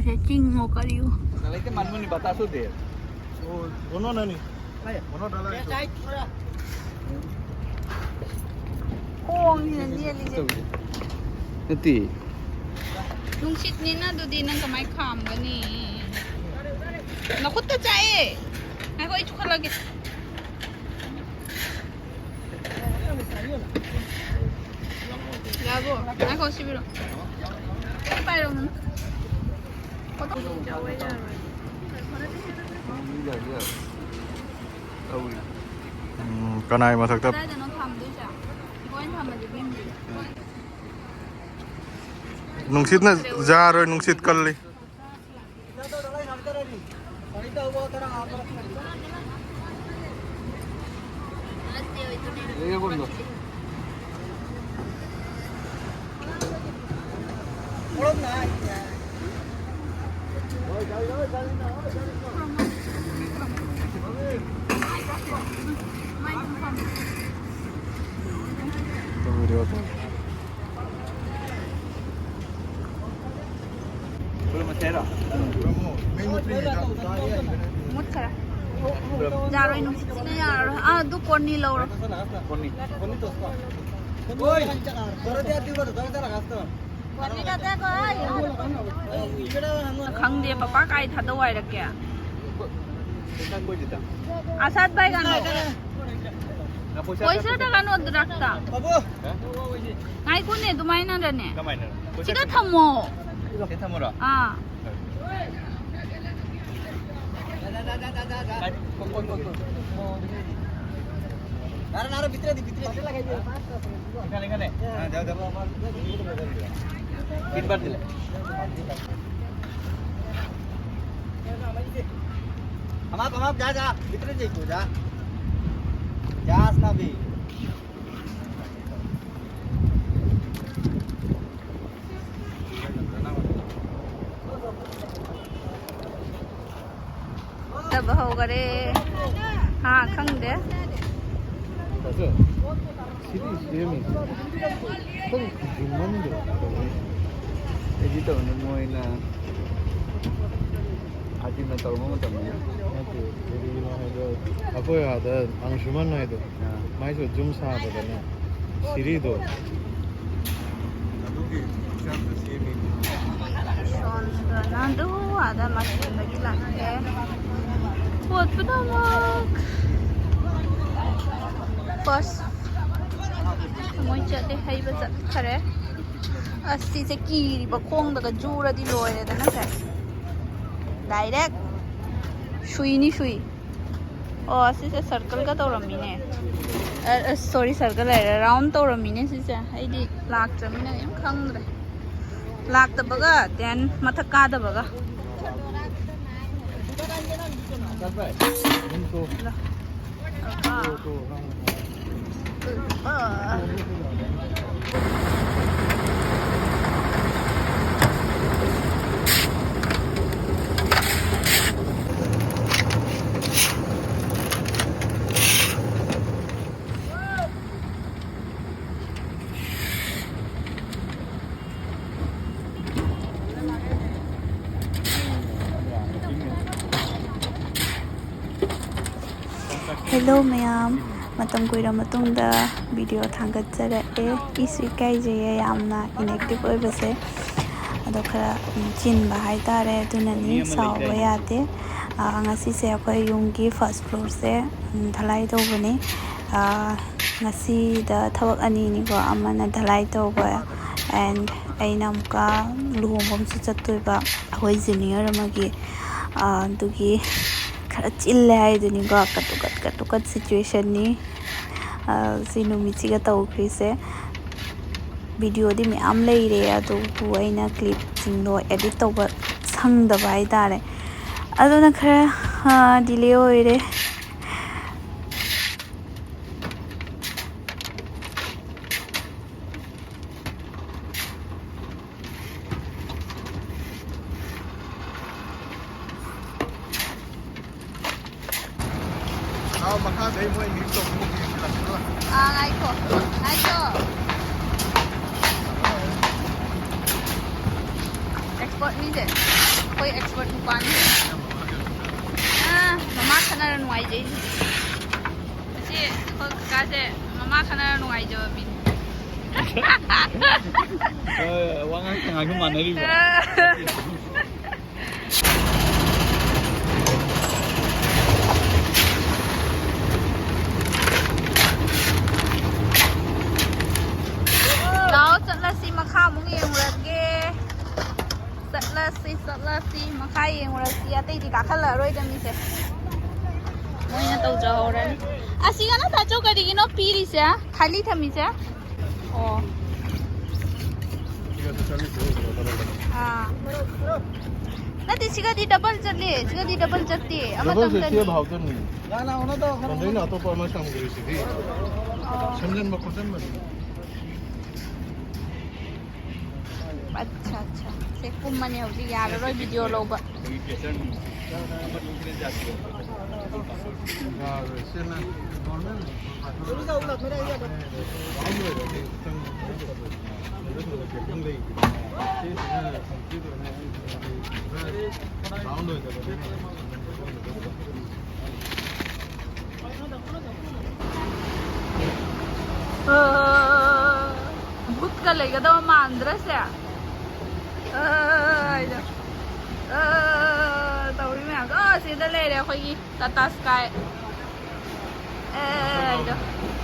sẽ chinh một cái điều. lấy cái màn mình bata số tiền. Ono na ni. Ono dala ito. Kong như là gì? Cái gì? Nung shit ni na do din ang kamay kam gani. Naku ta chay. Ay ko ichuk lagi. Labo, ay ko sibiro. Pero mo. Cái này mà thực tập nung xít nó ra rồi nung xít cân đi. Belum masih ada. Mut kara. Ra rồi nung shit ni ya. Ah du konni lo ro. Koni. Koni to ska. Oi. Berarti ati baru tahu cara kasta. Konni ka ta ko ay. Khang de papa kai tha do wai ra kya. Kita koi dita. Asad bai gan. Poisa ta kan od rakta. Babu. Ngai ko ne dumai na ra ne. Kamai na. Chiga thamo. Kita mura. Ah. Nara bitre di. Ikan ya? Jauh. Pinbar dile. Amap, जा, बितरे जाइको जा. जास ना भी. तब हो गरे. हाँ खंग दे. 맞아. 시리 시험이. 콩 주문도. Jadi tu nemuin aji nak tahu mana tahu. 맞아. 우리 이거 아빠야 하던 앙슈만 나이도. 마이서 좀 사거든요. 시리도. Nando ada masih lagi lah. Buat pedamak. Pas. Mau jadi hai baca kare. Asti se kiri bakong daga jura di loy da na sai. Direct. Shui ni shui. Oh asti se circle ka to rami ne. Sorry circle hai round to rami ne si se. Hai di lak chami na yam khang dre. Lak ta baga then mathak ka da baga. Hello ma'am. Matam kuira matungda video thangatjara isu Ekaijare yamna inactive oibase ado khara chinba haitare dunani sawba yate ngasi se akoi yumgi first floor se dhalai tobani ngasi da thawak ani ni ko amana dhalai toba and aina muka luhongom su chattoiba ahoi junior amagi dugi khara chille hai duni go katukat situation ni sinu michiga tawkri se video di me am leire adu aina clip singdo edit toba sangdaba hai tare aduna khara delay oire 막하 내일 뭐 일도 없는 게 ngaiko export ni je ko ꯑꯩꯈꯣꯏ expert ꯅꯨꯄꯥꯅꯤ ꯃꯃꯥ ꯈꯟꯅꯔ ꯅꯨꯡꯉꯥꯏꯖꯩ ꯑꯁꯤ ꯑꯩꯈꯣꯏ ꯀꯀꯥꯁꯦ ꯃꯃꯥ ꯈꯟꯅꯔ ꯅꯨꯡꯉꯥꯏꯖꯕ ꯃꯤꯅꯤ Wangan tengah itu mana riba? Lao chatlasi makha mung yengrage chatlasi makha yengrasi atai di kakhala roi da mi se moina tau ja horani asiga na ta chau kari gino piri se khali thami se oh Nanti siga di double chatti ama Double tang se भाव तो नहीं ना ना होना तो नहीं ना तो पर मैं शाम को इसी थी समझन बकोसन बनी अच्छा अच्छा से कुम्मने होजी यार रोय वीडियो लोबा यार से ना नॉर्मल उधर उधर मेरा ये भूत का लेगा तो मांद्र से तौरी में आगा सीधा ले रहे कोई टाटा स्काई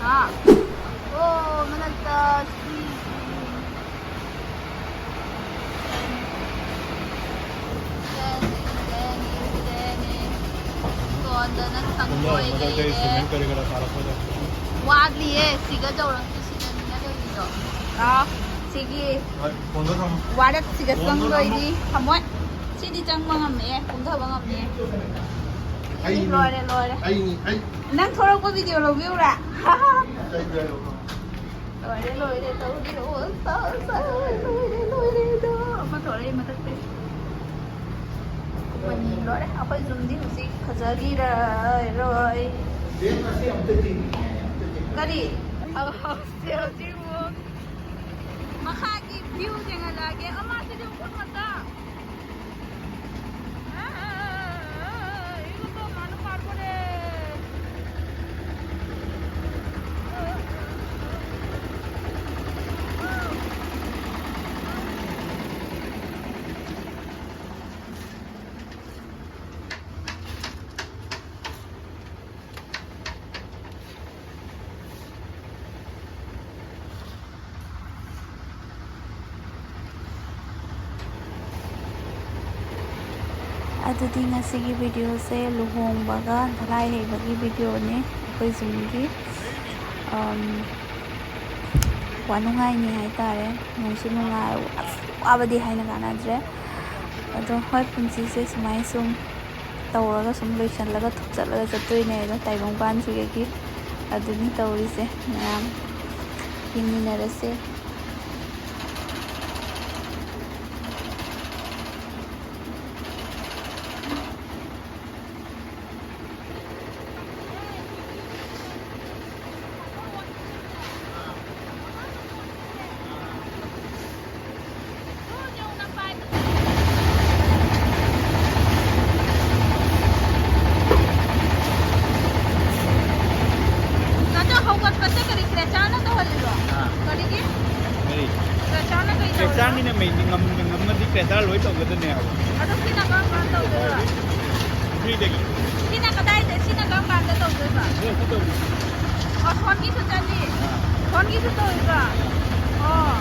हाँ ओ मैंने वादलिए सिगा जौरंग सिगा निना सिगी वादत सिगा संगोइदी हमोय सिदी चंगमा ngam me kumthaba ngam me loire nang thorok ko video lo view ra loire to di ro loire do ma thore ma takte pani loire apai zoom di usi khajari ra roi kari se ji wo makha ki view jenga lage ama se jo kon mata ꯑꯗꯨꯗꯤ ꯉꯁꯤꯒꯤ ꯚꯤꯗꯤꯑꯣꯁꯦ ꯂꯨꯍꯣꯡꯕꯒ ꯙꯂꯥꯏ ꯍꯩꯕꯒꯤ ꯚꯤꯗꯤꯑꯣꯅꯦ ꯑꯩꯈꯣꯏ ꯖꯨꯝꯒꯤ ꯋꯥꯅꯨꯡꯉꯥꯏꯅꯤ ꯍꯥꯏꯇꯥꯔꯦ ꯅꯨꯡꯁꯨ ꯅꯨꯡꯉꯥꯏ ꯋꯥꯕꯗꯤ ꯍꯥꯏꯅ ꯀꯥꯟꯅꯗ꯭ꯔꯦ ꯑꯗꯣ ꯍꯣꯏ ꯄꯨꯟꯁꯤꯁꯦ ꯁꯨꯃꯥꯏꯅ ꯁꯨꯝ ꯇꯧꯔꯒ ꯁꯨꯝ ꯂꯣꯏꯁꯤꯜꯂꯒ ꯊꯨꯞꯆꯠꯂꯒ ꯆꯠꯇꯣꯏꯅꯦ ꯑꯗꯣ ꯇꯥꯏꯕꯪꯄꯥꯟꯁꯤꯒꯤ ꯑꯗꯨꯅꯤ ꯇꯧꯔꯤꯁꯦ ꯃꯌꯥꯝ ꯍꯤꯡꯃꯤꯟꯅꯔꯁꯦ Kerjaan ini ngam di kereta loi tau gitu nih aku. Aduh kita kan tau deh. Free deh. Kita kedai deh, kita kan tau deh pak. Betul. Oh, phone gitu jadi. Phone gitu tuh juga. Oh.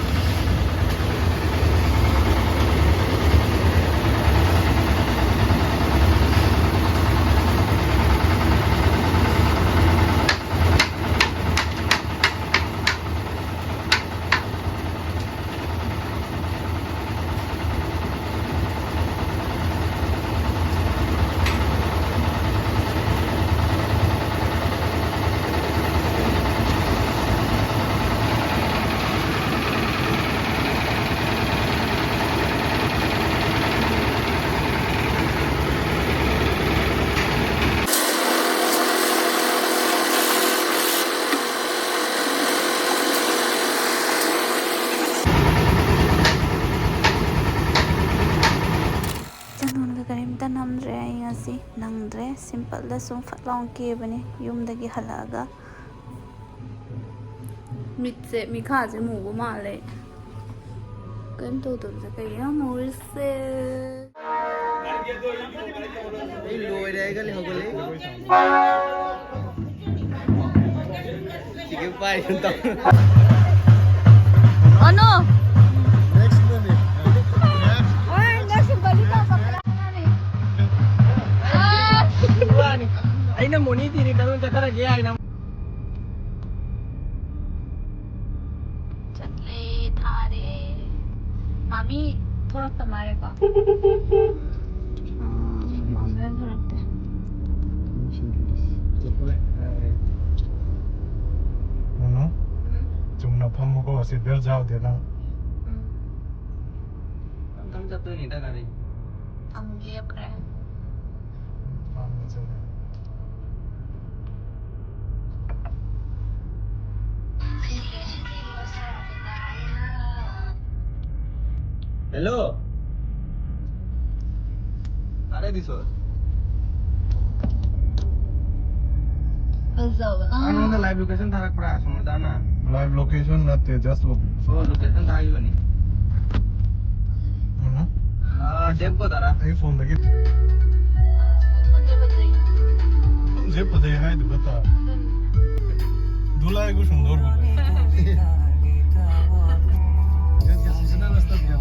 ꯉꯁꯤ ꯅꯪꯗ꯭ꯔꯦ ꯁꯤꯝꯄꯜꯗ ꯁꯨꯝ ꯐꯠ ꯂꯥꯎ ꯀꯦꯕꯅꯤ ꯌꯨꯝꯗꯒꯤ ꯍꯜꯂꯛꯑꯒ ꯃꯤꯠꯁꯦ ꯃꯤꯈꯥꯁꯦ ꯃꯨꯕ ꯃꯥꯜꯂꯦ ꯀꯩꯝ ꯇꯧꯗꯕꯁꯦ ꯀꯩꯒꯤꯅꯣ ꯃꯨꯔꯤꯁꯦ loikhre ai gali hogole sige pai ta ano Next minute. ay nasa balita bakla na ai na moni tiri karun ta kara ge ai na चले थारे मामी थोड़ा समारेगा मामी थोड़ते Ano? Chung na pamu ko si Bel Jao de na. tam ta tu ni ta kare हम ये करें Pamu je. hello are diso ano na live location tharak pra asmo dana Live location not just look. so location thai bani Ano? tempo dara iPhone da git. Je pade hai de bata. Dulai ko sundor bo. Je jisna rasta diya.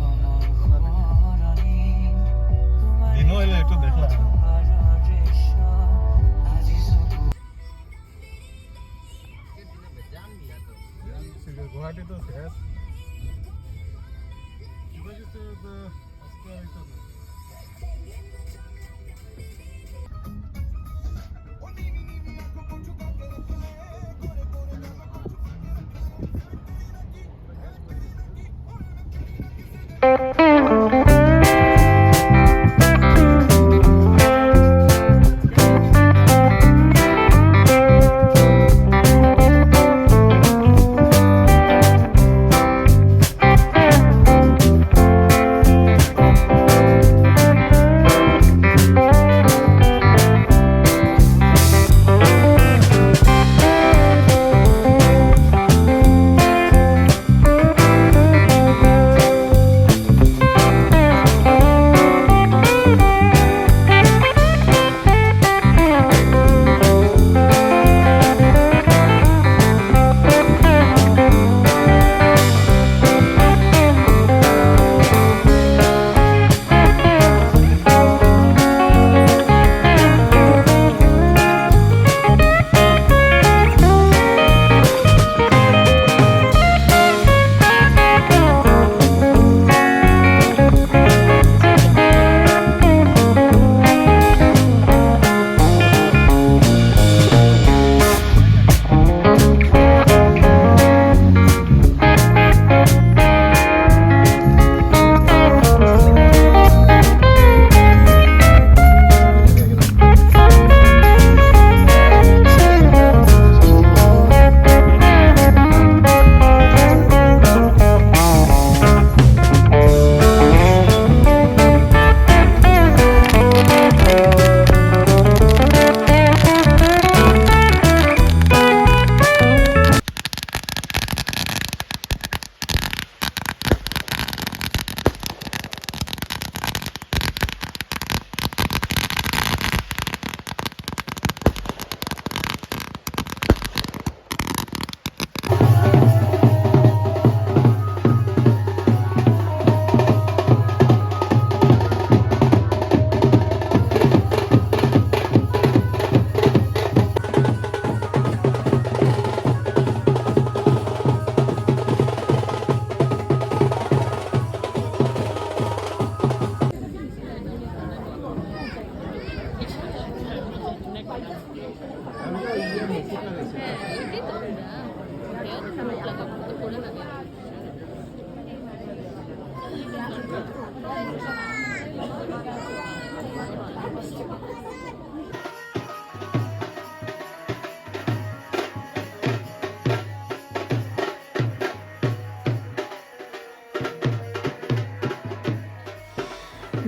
Dino ile ekটু দেখলা. गुवाहाटी तो শেষ শিবাজিতে তো আজকে আইতো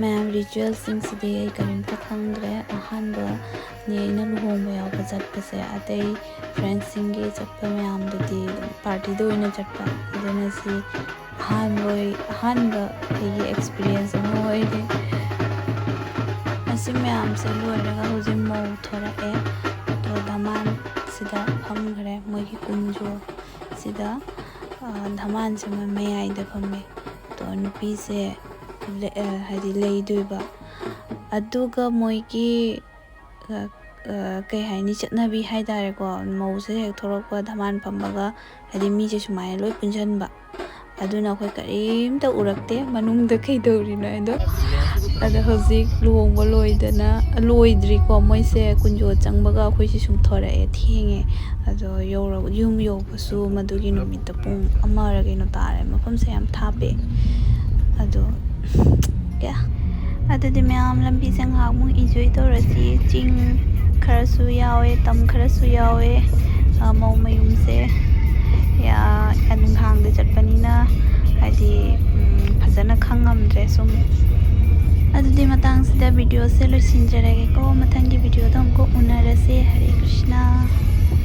না ꯃꯌꯥꯝ ꯔꯤꯆꯨꯋꯦꯜꯁꯤꯡꯁꯤꯗꯤ ꯑꯩ ꯀꯔꯤꯝꯇ ꯈꯪꯗ꯭ꯔꯦ ꯑꯍꯥꯟꯕꯅꯤ ꯑꯩꯅ ꯂꯨꯍꯣꯡꯕ ꯌꯥꯎꯕ ꯆꯠꯄꯁꯦ ꯑꯇꯩ ꯐ꯭ꯔꯦꯟಡ್ꯁꯤꯡꯒꯤ ꯆꯠꯄ ꯃꯌꯥꯝꯗꯨꯗꯤ ꯄꯥꯔꯇꯤꯗ ꯑꯣꯏꯅ ꯆꯠꯄ ꯑꯗꯨꯅ ꯁꯤ ꯑꯍꯥꯟꯕ ꯑꯩꯒꯤ ꯑꯦꯛꯁꯄꯤꯔꯤꯌꯦꯟꯁ ꯑꯃ ꯑꯣꯏꯔꯦ ꯑꯁꯤ ꯃꯌꯥꯝꯁꯦ ꯂꯣꯏꯔꯒ ꯍꯧꯖꯤꯛ ꯃꯧ ꯊꯣꯔꯛꯑꯦ ꯑꯗꯣ ꯙꯃꯥꯟꯁꯤꯗ ꯐꯝꯈ꯭ꯔꯦ ꯃꯣꯏꯒꯤ ꯀꯨꯟꯖꯣ ꯁꯤꯗ ꯙꯃꯥꯟꯁꯦ ꯃꯌꯥꯏꯗ ꯐꯝꯃꯦ ꯑꯗꯣ ꯅꯨꯄꯤꯁꯦ ꯍꯥꯏꯗꯤ ꯂꯩꯗꯣꯏꯕ ꯑꯗꯨꯒ ꯃꯣꯏꯒꯤ ꯀꯩ ꯍꯥꯏꯅꯤ ꯆꯠꯅꯕꯤ ꯍꯥꯏꯇꯥꯔꯦꯀꯣ ꯃꯧꯁꯦ ꯍꯦꯛ ꯊꯣꯛꯂꯛꯄ ꯙꯃꯥꯟ ꯐꯝꯕꯒ ꯍꯥꯏꯗꯤ ꯃꯤꯁꯦ ꯁꯨꯃꯥꯏꯅ ꯂꯣꯏ ꯄꯨꯟꯁꯤꯟꯕ ꯑꯗꯨꯅ ꯑꯩꯈꯣꯏ ꯀꯔꯤꯝꯇ ꯎꯔꯛꯇꯦ ꯃꯅꯨꯡꯗ ꯀꯩꯗꯧꯔꯤꯅꯣ ꯑꯗꯣ ꯍꯧꯖꯤꯛ ꯂꯨꯍꯣꯡꯕ ꯂꯣꯏꯗ꯭ꯔꯤꯀꯣ ꯃꯣꯏꯁꯦ ꯀꯨꯟꯖꯣ ꯆꯪꯕꯒ ꯑꯩꯈꯣꯏꯁꯦ ꯁꯨꯝ ꯊꯣꯔꯛꯑꯦ ꯊꯦꯡꯉꯦ ꯑꯗꯣ ꯌꯨꯝ ꯌꯧꯕꯁꯨ ꯃꯗꯨꯒꯤ ꯅꯨꯃꯤꯠꯇ ꯄꯨꯡ 1ꯔ ꯀꯩꯅꯣ ꯇꯥꯔꯦ ꯃꯐꯝꯁꯦ ꯌꯥꯝ ꯊꯥꯞꯄꯦ ꯑꯗꯣ ꯑꯗꯨꯗꯤ ꯃꯌꯥꯝ ꯂꯝꯕꯤꯁꯦ ꯉꯥꯏꯍꯥꯛꯃꯨꯛ ꯏꯟꯖꯣꯏ ꯇꯧꯔꯁꯤ ꯆꯤꯡ ꯈꯔꯁꯨ ꯌꯥꯎꯋꯦ ꯇꯝ ꯈꯔꯁꯨ ꯌꯥꯎꯋꯦ ꯃꯧ ꯃꯌꯨꯝꯁꯦ ꯅꯨꯡꯗꯥꯡꯗ ꯆꯠꯄꯅꯤꯅ ꯍꯥꯏꯗꯤ ꯐꯖꯅ ꯈꯪꯉꯝꯗ꯭ꯔꯦ ꯁꯨꯝ ꯑꯗꯨꯗꯤ ꯃꯇꯥꯡꯁꯤꯗ ꯚꯤꯗꯤꯑꯣꯁꯦ ꯂꯣꯏꯁꯤꯟꯖꯔꯒꯦꯀꯣ ꯃꯊꯪꯒꯤ ꯚꯤꯗꯤꯑꯣꯗ ꯑꯃꯨꯛ ꯎꯅꯔꯁꯦ ꯍꯔꯦ ꯀ꯭ꯔꯤꯁꯅ